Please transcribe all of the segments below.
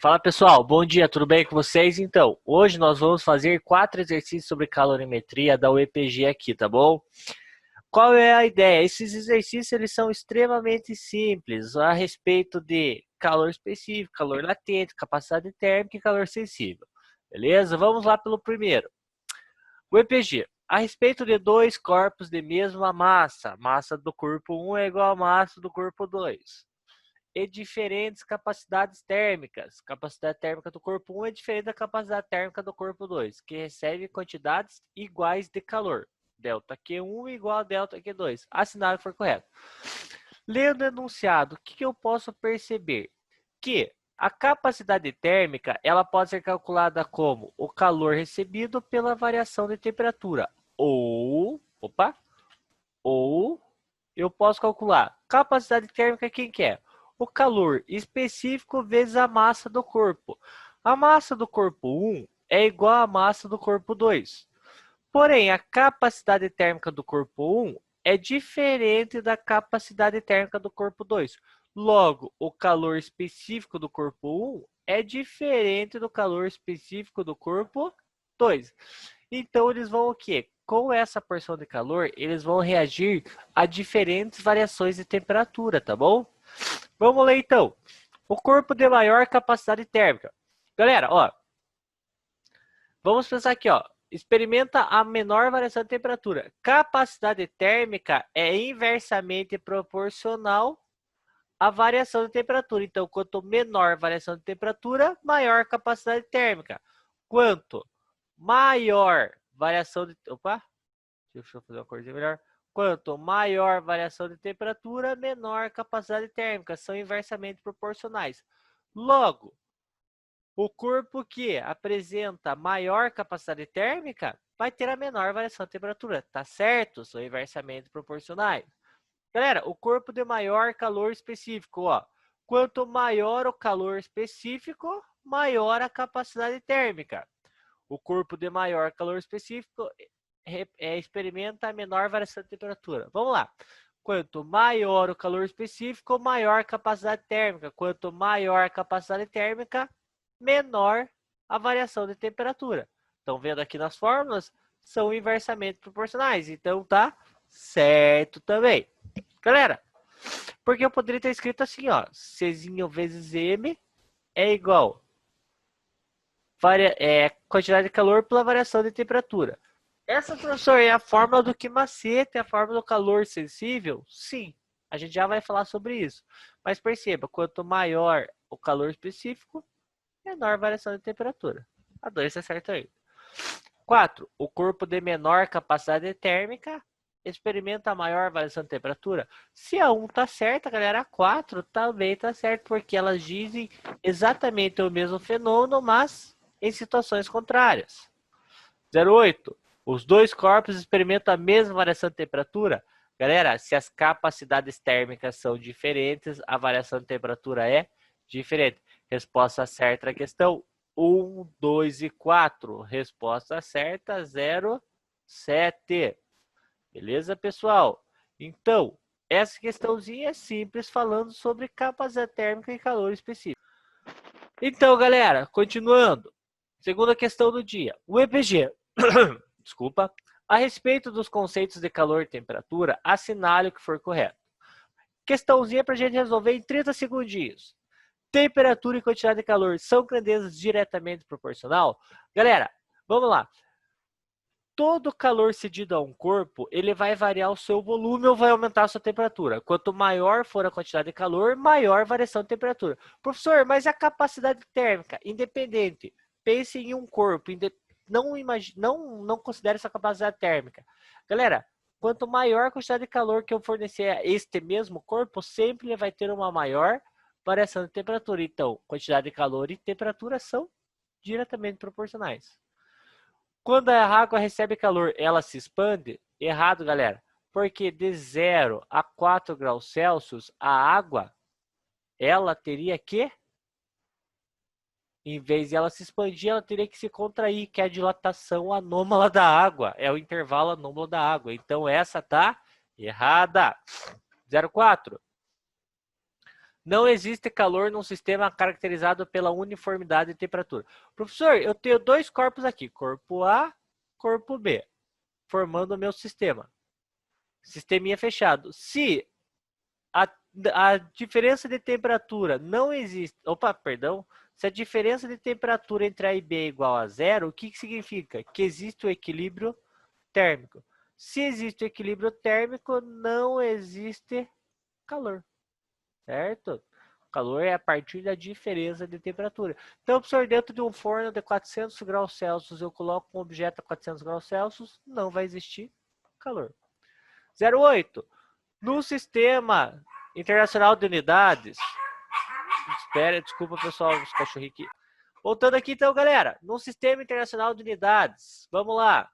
Fala pessoal, bom dia, tudo bem com vocês? Então, hoje nós vamos fazer 4 exercícios sobre calorimetria da UEPG aqui, tá bom? Qual é a ideia? Esses exercícios eles são extremamente simples a respeito de calor específico, calor latente, capacidade térmica e calor sensível. Beleza? Vamos lá pelo primeiro. UEPG. A respeito de dois corpos de mesma massa, massa do corpo 1 é igual à massa do corpo 2. E diferentes capacidades térmicas. Capacidade térmica do corpo 1 é diferente da capacidade térmica do corpo 2, que recebe quantidades iguais de calor. Delta Q1 igual a delta Q2. Assinado que for correto. Lendo o enunciado, o que eu posso perceber? Que a capacidade térmica ela pode ser calculada como o calor recebido pela variação de temperatura. Ou eu posso calcular capacidade térmica quem quer? O calor específico vezes a massa do corpo. A massa do corpo 1 é igual à massa do corpo 2. Porém, a capacidade térmica do corpo 1 é diferente da capacidade térmica do corpo 2. Logo, o calor específico do corpo 1 é diferente do calor específico do corpo 2. Então, eles vão o quê? Com essa porção de calor, eles vão reagir a diferentes variações de temperatura, tá bom? Vamos ler então. O corpo de maior capacidade térmica. Galera, ó. Vamos pensar aqui, ó. Experimenta a menor variação de temperatura. Capacidade térmica é inversamente proporcional à variação de temperatura. Então, quanto menor variação de temperatura, maior capacidade térmica. Quanto maior variação de... Opa! Deixa eu fazer uma corzinha melhor. Quanto maior variação de temperatura, menor capacidade térmica. São inversamente proporcionais. Logo, o corpo que apresenta maior capacidade térmica vai ter a menor variação de temperatura. Tá certo? São inversamente proporcionais. Galera, o corpo de maior calor específico, ó. Quanto maior o calor específico, maior a capacidade térmica. O corpo de maior calor específico experimenta a menor variação de temperatura. Vamos lá. Quanto maior o calor específico, maior a capacidade térmica. Quanto maior a capacidade térmica, menor a variação de temperatura. Estão vendo aqui nas fórmulas? São inversamente proporcionais. Então, tá certo também. Galera, porque eu poderia ter escrito assim, ó. Czinho vezes M é igual quantidade de calor pela variação de temperatura. Essa, professor, é a fórmula do que macete, a fórmula do calor sensível? Sim, a gente já vai falar sobre isso. Mas perceba, quanto maior o calor específico, menor a variação de temperatura. A 2 é certo aí. 4. O corpo de menor capacidade térmica experimenta a maior variação de temperatura. Se a 1 está certa, galera, a 4 também está certa, porque elas dizem exatamente o mesmo fenômeno, mas em situações contrárias. 08. Os dois corpos experimentam a mesma variação de temperatura. Galera, se as capacidades térmicas são diferentes, a variação de temperatura é diferente. Resposta certa à questão 1, 2 e 4. Resposta certa 0, 7. Beleza, pessoal? Então, essa questãozinha é simples falando sobre capacidade térmica e calor específico. Então, galera, continuando. Segunda questão do dia. O EPG, desculpa, a respeito dos conceitos de calor e temperatura, assinale o que for correto. Questãozinha para a gente resolver em 30 segundinhos. Temperatura e quantidade de calor são grandezas diretamente proporcional? Galera, vamos lá. Todo calor cedido a um corpo, ele vai variar o seu volume ou vai aumentar a sua temperatura. Quanto maior for a quantidade de calor, maior a variação de temperatura. Professor, mas a capacidade térmica, independente. Pense em um corpo, não considere essa capacidade térmica. Galera, quanto maior a quantidade de calor que eu fornecer a este mesmo corpo, sempre vai ter uma maior variação de temperatura. Então, quantidade de calor e temperatura são diretamente proporcionais. Quando a água recebe calor, ela se expande? Errado, galera. Porque de 0 a 4 graus Celsius, a água, ela teria que, em vez de ela se expandir, ela teria que se contrair, que é a dilatação anômala da água. É o intervalo anômalo da água. Então, essa tá errada. 04. Não existe calor num sistema caracterizado pela uniformidade de temperatura. Professor, eu tenho dois corpos aqui, corpo A, corpo B, formando o meu sistema. Sisteminha fechado. Se a diferença de temperatura não existe... Opa, perdão. Se a diferença de temperatura entre A e B é igual a zero, o que significa? Que existe o equilíbrio térmico. Se existe o equilíbrio térmico, não existe calor. Certo? O calor é a partir da diferença de temperatura. Então, professor, dentro de um forno de 400 graus Celsius, eu coloco um objeto a 400 graus Celsius, não vai existir calor. 08. No Sistema Internacional de Unidades... Espera, desculpa, pessoal, os cachorrinhos aqui. Voltando aqui, então, galera. No Sistema Internacional de Unidades, vamos lá.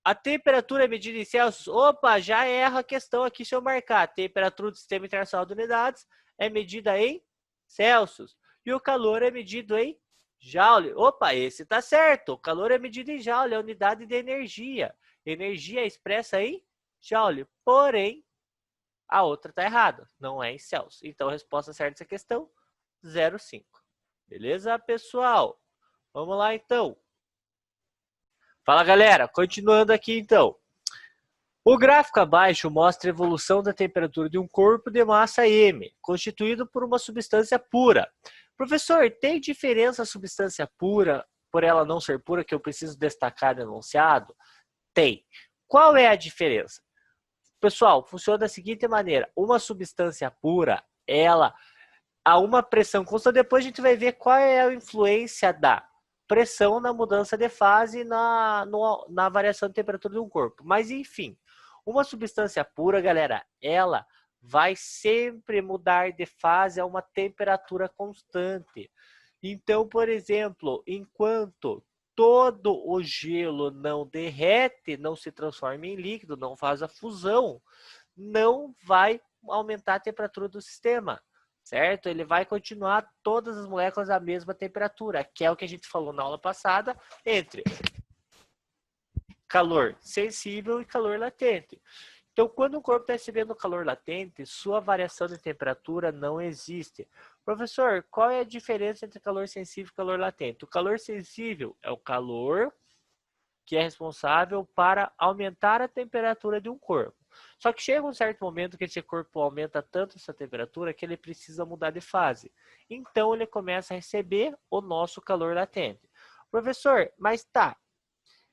A temperatura é medida em Celsius. Opa, já erra a questão aqui se eu marcar. A temperatura do Sistema Internacional de Unidades é medida em Celsius. E o calor é medido em Joule. Opa, esse tá certo. O calor é medido em Joule, é a unidade de energia. Energia é expressa em Joule. Porém, a outra tá errada. Não é em Celsius. Então, a resposta certa dessa questão, 0,5. Beleza, pessoal? Vamos lá, então. Fala, galera, continuando aqui então. O gráfico abaixo mostra a evolução da temperatura de um corpo de massa M, constituído por uma substância pura. Professor, tem diferença a substância pura por ela não ser pura que eu preciso destacar no enunciado? Tem. Qual é a diferença? Pessoal, funciona da seguinte maneira. Uma substância pura, ela a uma pressão constante. Depois a gente vai ver qual é a influência da pressão na mudança de fase na variação de temperatura de um corpo. Mas, enfim, uma substância pura, galera, ela vai sempre mudar de fase a uma temperatura constante. Então, por exemplo, enquanto todo o gelo não derrete, não se transforma em líquido, não faz a fusão, não vai aumentar a temperatura do sistema. Certo? Ele vai continuar todas as moléculas à mesma temperatura, que é o que a gente falou na aula passada, entre calor sensível e calor latente. Então, quando o corpo está recebendo calor latente, sua variação de temperatura não existe. Professor, qual é a diferença entre calor sensível e calor latente? O calor sensível é o calor que é responsável para aumentar a temperatura de um corpo. Só que chega um certo momento que esse corpo aumenta tanto essa temperatura que ele precisa mudar de fase. Então ele começa a receber o nosso calor latente. Professor, mas tá.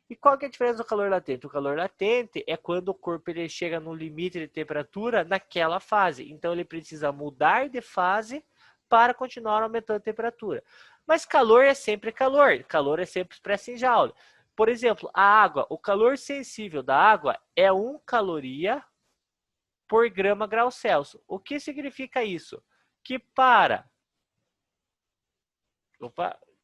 E qual que é a diferença do calor latente? O calor latente é quando o corpo ele chega no limite de temperatura naquela fase. Então ele precisa mudar de fase para continuar aumentando a temperatura. Mas calor é sempre calor. Calor é sempre expresso em joule. Por exemplo, a água, o calor sensível da água é 1 caloria por grama grau Celsius. O que significa isso? Que para...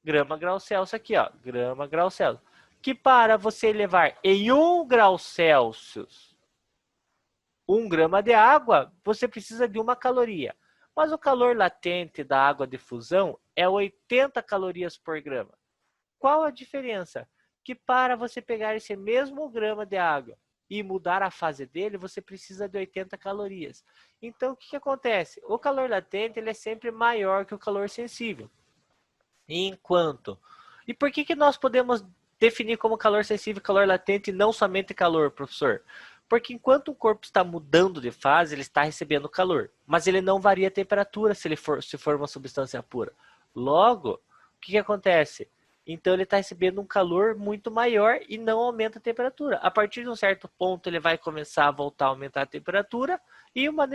grama grau Celsius aqui, ó. Grama grau Celsius. Que para você levar em 1 grau Celsius 1 grama de água, você precisa de 1 caloria. Mas o calor latente da água de fusão é 80 calorias por grama. Qual a diferença? Que para você pegar esse mesmo grama de água e mudar a fase dele, você precisa de 80 calorias. Então, o que acontece? O calor latente ele é sempre maior que o calor sensível. Enquanto... E por que nós podemos definir como calor sensível e calor latente e não somente calor, professor? Porque enquanto o corpo está mudando de fase, ele está recebendo calor. Mas ele não varia a temperatura se for uma substância pura. Logo, o que acontece? Então ele está recebendo um calor muito maior e não aumenta a temperatura. A partir de um certo ponto ele vai começar a voltar a aumentar a temperatura e uma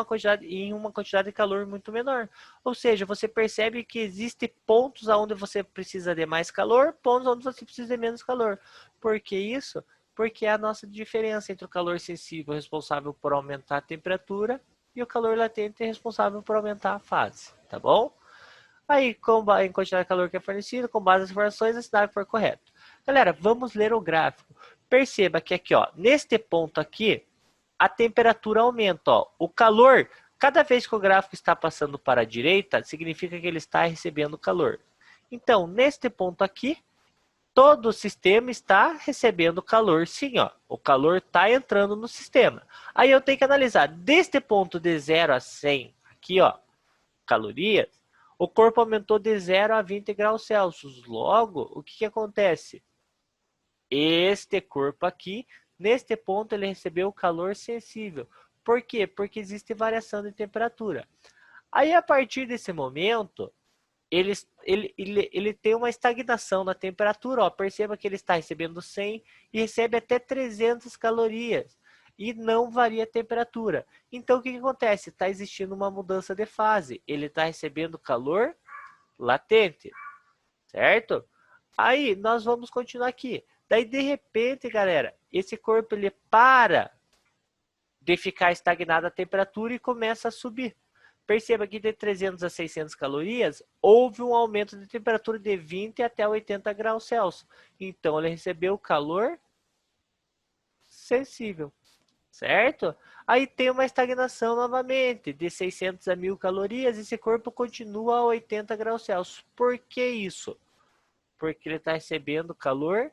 quantidade de calor muito menor. Ou seja, você percebe que existem pontos onde você precisa de mais calor, pontos onde você precisa de menos calor. Por que isso? Porque é a nossa diferença entre o calor sensível responsável por aumentar a temperatura e o calor latente responsável por aumentar a fase. Tá bom? Aí, em quantidade de calor que é fornecido, com base nas informações, a cidade for correto. Galera, vamos ler o gráfico. Perceba que aqui, ó, neste ponto aqui, a temperatura aumenta. Ó. O calor, cada vez que o gráfico está passando para a direita, significa que ele está recebendo calor. Então, neste ponto aqui, todo o sistema está recebendo calor, sim, ó. O calor está entrando no sistema. Aí eu tenho que analisar, deste ponto de 0 a 100, aqui, ó, calorias, o corpo aumentou de 0 a 20 graus Celsius. Logo, o que acontece? Este corpo aqui, neste ponto, ele recebeu calor sensível. Por quê? Porque existe variação de temperatura. Aí, a partir desse momento, ele tem uma estagnação na temperatura. Ó. Perceba que ele está recebendo 100 e recebe até 300 calorias. E não varia a temperatura. Então, o que acontece? Está existindo uma mudança de fase. Ele está recebendo calor latente, certo? Aí, nós vamos continuar aqui. Daí, de repente, galera, esse corpo ele para de ficar estagnado a temperatura e começa a subir. Perceba que de 300 a 600 calorias, houve um aumento de temperatura de 20 até 80 graus Celsius. Então, ele recebeu calor sensível, certo? Aí tem uma estagnação novamente, de 600 a 1000 calorias, esse corpo continua a 80 graus Celsius. Por que isso? Porque ele está recebendo calor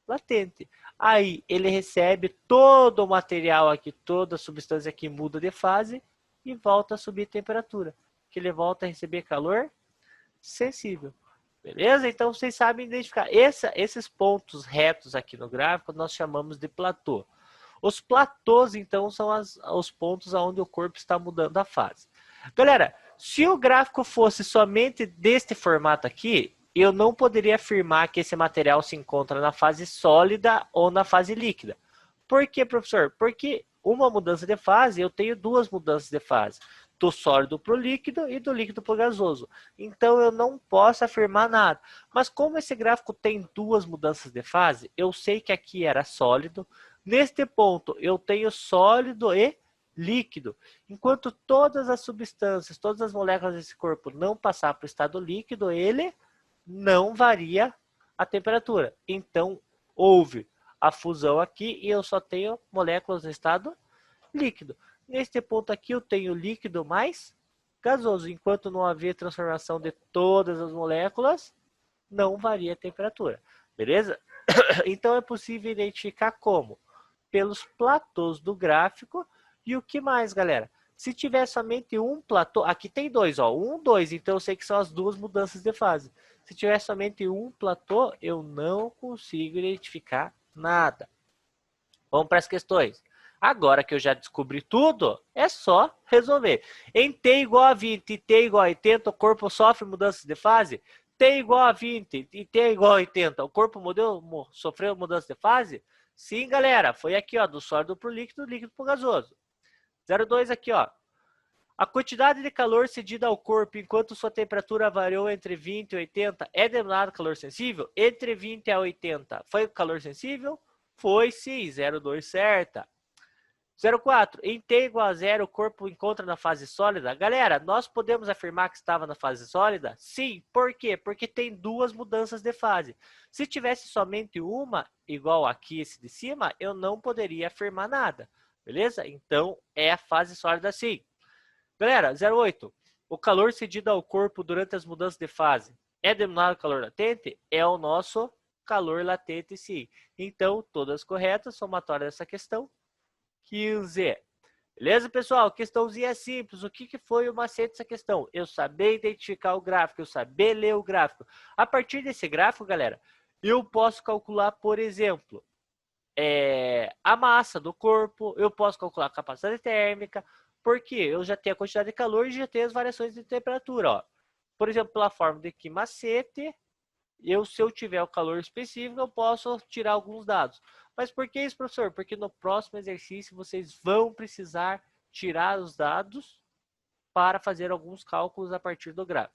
latente. Aí ele recebe todo o material aqui, toda a substância aqui muda de fase e volta a subir temperatura, que ele volta a receber calor sensível. Beleza? Então vocês sabem identificar. Esses pontos retos aqui no gráfico nós chamamos de platô. Os platôs, então, são os pontos onde o corpo está mudando a fase. Galera, se o gráfico fosse somente deste formato aqui, eu não poderia afirmar que esse material se encontra na fase sólida ou na fase líquida. Por quê, professor? Porque uma mudança de fase, eu tenho duas mudanças de fase. Do sólido para o líquido e do líquido para o gasoso. Então, eu não posso afirmar nada. Mas como esse gráfico tem duas mudanças de fase, eu sei que aqui era sólido. Neste ponto, eu tenho sólido e líquido. Enquanto todas as substâncias, todas as moléculas desse corpo não passar para o estado líquido, ele não varia a temperatura. Então, houve a fusão aqui e eu só tenho moléculas no estado líquido. Neste ponto aqui, eu tenho líquido mais gasoso. Enquanto não haver transformação de todas as moléculas, não varia a temperatura. Beleza? Então, é possível identificar como? Pelos platôs do gráfico. E o que mais, galera? Se tiver somente um platô, aqui tem dois, ó, 1, 2, então eu sei que são as duas mudanças de fase. Se tiver somente um platô, eu não consigo identificar nada. Vamos para as questões. Agora que eu já descobri tudo, é só resolver. Em T igual a 20 e T igual a 80, o corpo sofre mudanças de fase? T igual a 20 e T igual a 80, o corpo sofreu mudança de fase? Sim, galera, foi aqui, ó, do sólido para o líquido, do líquido para o gasoso. 0,2 aqui, ó. A quantidade de calor cedida ao corpo enquanto sua temperatura variou entre 20 e 80 é denominado calor sensível? Entre 20 e 80, foi calor sensível? Foi sim, 0,2 certa. 0,4. Em T igual a 0, o corpo encontra na fase sólida? Galera, nós podemos afirmar que estava na fase sólida? Sim. Por quê? Porque tem duas mudanças de fase. Se tivesse somente uma, igual aqui esse de cima, eu não poderia afirmar nada. Beleza? Então, é a fase sólida sim. Galera, 0,8. O calor cedido ao corpo durante as mudanças de fase é denominado calor latente? É o nosso calor latente sim. Então, todas corretas, somatória dessa questão. 15. Beleza, pessoal? Questãozinha simples. O que foi o macete dessa questão? Eu saber identificar o gráfico, eu saber ler o gráfico. A partir desse gráfico, galera, eu posso calcular, por exemplo, a massa do corpo, eu posso calcular a capacidade térmica, porque eu já tenho a quantidade de calor e já tenho as variações de temperatura. Ó. Por exemplo, pela fórmula de macete, se eu tiver o calor específico, eu posso tirar alguns dados. Mas por que isso, professor? Porque no próximo exercício vocês vão precisar tirar os dados para fazer alguns cálculos a partir do gráfico.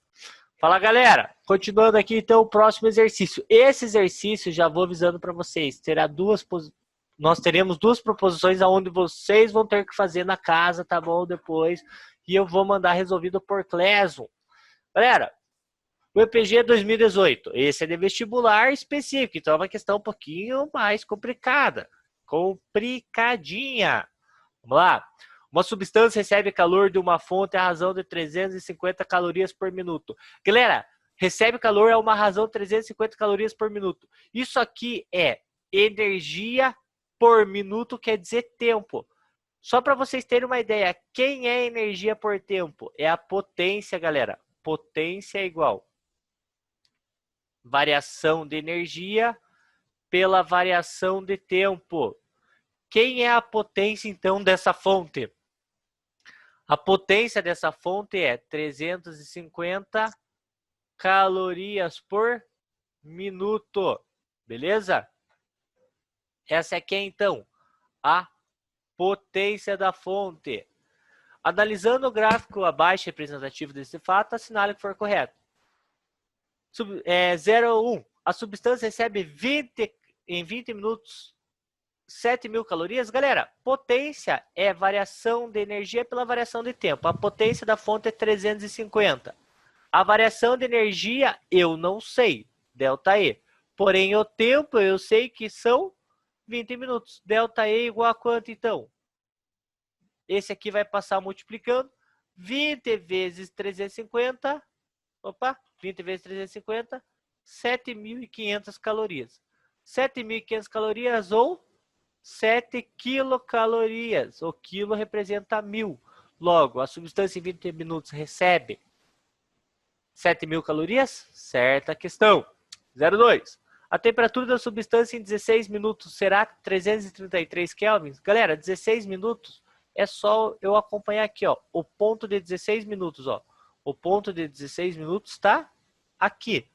Fala, galera! Continuando aqui, então, o próximo exercício. Esse exercício, já vou avisando para vocês, nós teremos duas proposições onde vocês vão ter que fazer na casa, tá bom? Depois, e eu vou mandar resolvido por Classroom. Galera, o EPG 2018, esse é de vestibular específico, então é uma questão um pouquinho mais complicada. Complicadinha. Vamos lá. Uma substância recebe calor de uma fonte à razão de 350 calorias por minuto. Galera, recebe calor a uma razão de 350 calorias por minuto. Isso aqui é energia por minuto, quer dizer tempo. Só para vocês terem uma ideia, quem é energia por tempo? É a potência, galera. Potência é igual variação de energia pela variação de tempo. Quem é a potência, então, dessa fonte? A potência dessa fonte é 350 calorias por minuto. Beleza? Essa é quem, então? A potência da fonte. Analisando o gráfico abaixo representativo desse fato, assinale que for correto. 0,1. A substância recebe em 20 minutos 7.000 calorias. Galera, potência é variação de energia pela variação de tempo. A potência da fonte é 350. A variação de energia eu não sei, ΔE. Porém, o tempo eu sei que são 20 minutos. ΔE igual a quanto, então? Esse aqui vai passar multiplicando. 20 vezes 350. Opa, 20 vezes 350. 7.500 calorias. 7.500 calorias ou 7 quilocalorias. O quilo representa 1.000. Logo, a substância em 20 minutos recebe 7.000 calorias? Certa questão. 02. A temperatura da substância em 16 minutos será 333 kelvins? Galera, 16 minutos é só eu acompanhar aqui, ó. O ponto de 16 minutos, ó. O ponto de 16 minutos está aqui.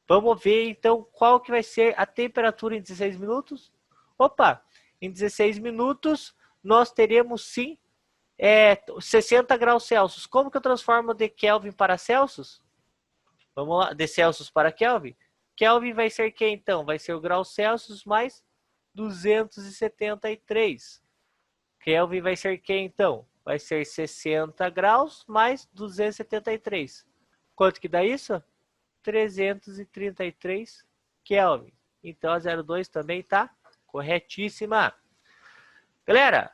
Vamos ver, então, qual que vai ser a temperatura em 16 minutos? Opa, em 16 minutos, nós teremos, sim, 60 graus Celsius. Como que eu transformo de Kelvin para Celsius? Vamos lá, de Celsius para Kelvin. Kelvin vai ser quem, então? Vai ser o grau Celsius mais 273. Kelvin vai ser quem, então? Vai ser 60 graus mais 273. Quanto que dá isso? 333 Kelvin. Então, a 02 também está corretíssima. Galera,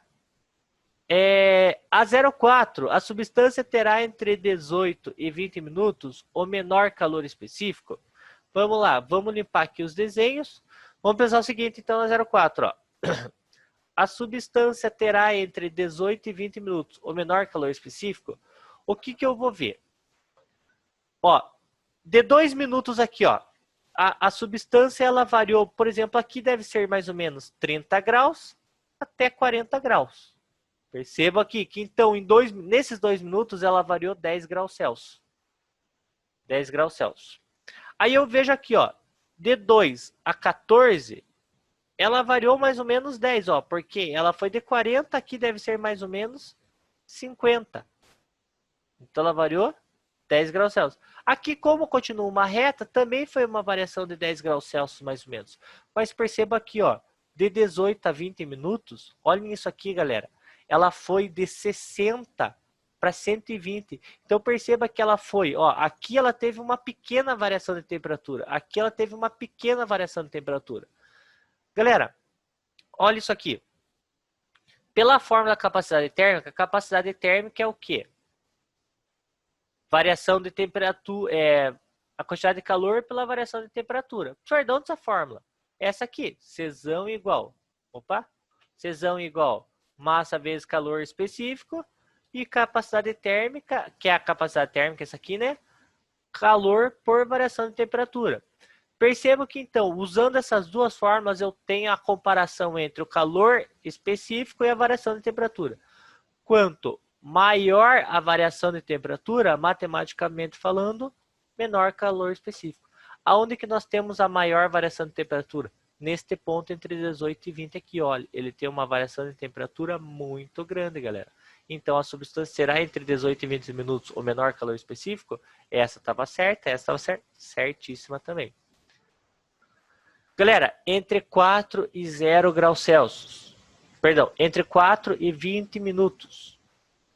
a 04, a substância terá entre 18 e 20 minutos o menor calor específico. Vamos lá, vamos limpar aqui os desenhos. Vamos pensar o seguinte, então, na 04, ó. A substância terá entre 18 e 20 minutos o menor calor específico. O que que eu vou ver? Ó, de 2 minutos aqui, ó. A substância, ela variou, por exemplo, aqui deve ser mais ou menos 30 graus até 40 graus. Perceba aqui que, então, nesses 2 minutos, ela variou 10 graus Celsius. 10 graus Celsius. Aí eu vejo aqui, ó, de 2 a 14, ela variou mais ou menos 10, ó, porque ela foi de 40, aqui deve ser mais ou menos 50. Então, ela variou 10 graus Celsius. Aqui, como continua uma reta, também foi uma variação de 10 graus Celsius, mais ou menos. Mas perceba aqui, ó, de 18 a 20 minutos, olhem isso aqui, galera. Ela foi de 60 para 120. Então, perceba que ela foi, ó, aqui ela teve uma pequena variação de temperatura. Aqui ela teve uma pequena variação de temperatura. Galera, olha isso aqui. Pela fórmula da capacidade térmica, a capacidade térmica é o quê? Variação de temperatura, a quantidade de calor pela variação de temperatura. Professor, de onde essa fórmula? Essa aqui, Czão igual. Opa! Czão igual massa vezes calor específico e capacidade térmica, que é a capacidade térmica, essa aqui, né? Calor por variação de temperatura. Percebo que, então, usando essas duas fórmulas, eu tenho a comparação entre o calor específico e a variação de temperatura. Quanto maior a variação de temperatura, matematicamente falando, menor calor específico. Aonde que nós temos a maior variação de temperatura? Neste ponto entre 18 e 20 aqui, olha. Ele tem uma variação de temperatura muito grande, galera. Então, a substância será entre 18 e 20 minutos o menor calor específico? Essa estava certa, essa estava certíssima também. Galera, entre 4 e 0 graus Celsius. Perdão, entre 4 e 20 minutos.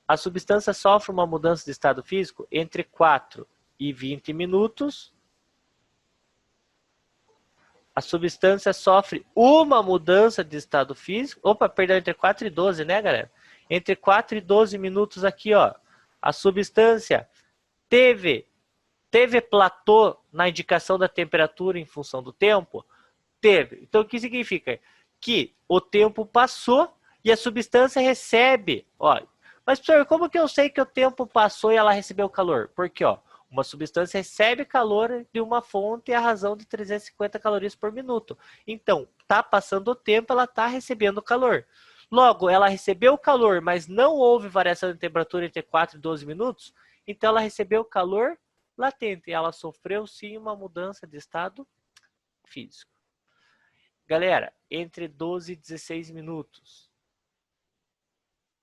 A substância sofre uma mudança de estado físico entre 4 e 20 minutos. A substância sofre uma mudança de estado físico. Opa, perdão, entre 4 e 12, né, galera? Entre 4 e 12 minutos aqui, ó. A substância teve Teve platô na indicação da temperatura em função do tempo? Teve. Então, o que significa? Que o tempo passou e a substância recebe. Ó, mas, professor, como que eu sei que o tempo passou e ela recebeu calor? Porque, ó, uma substância recebe calor de uma fonte à razão de 350 calorias por minuto. Então, está passando o tempo, ela está recebendo calor. Logo, ela recebeu calor, mas não houve variação de temperatura entre 4 e 12 minutos, então ela recebeu calor latente. Ela sofreu, sim, uma mudança de estado físico. Galera, entre 12 e 16 minutos,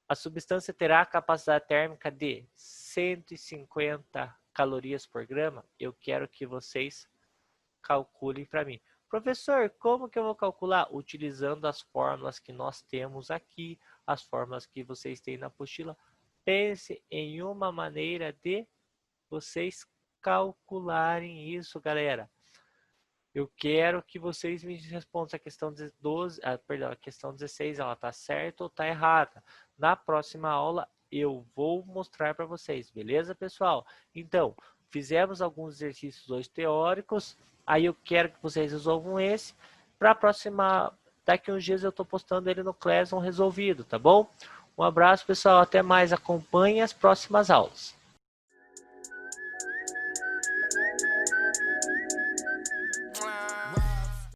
a substância terá a capacidade térmica de 150 calorias por grama. Eu quero que vocês calculem para mim. Professor, como que eu vou calcular? Utilizando as fórmulas que nós temos aqui, as fórmulas que vocês têm na apostila. Pense em uma maneira de vocês calcularem isso, galera. Eu quero que vocês me respondam se a questão 12, a questão 16, ela está certa ou está errada. Na próxima aula eu vou mostrar para vocês, beleza, pessoal? Então, fizemos alguns exercícios hoje teóricos, aí eu quero que vocês resolvam esse. Para a próxima, daqui uns dias eu estou postando ele no Classroom resolvido, tá bom? Um abraço, pessoal, até mais, acompanhe as próximas aulas.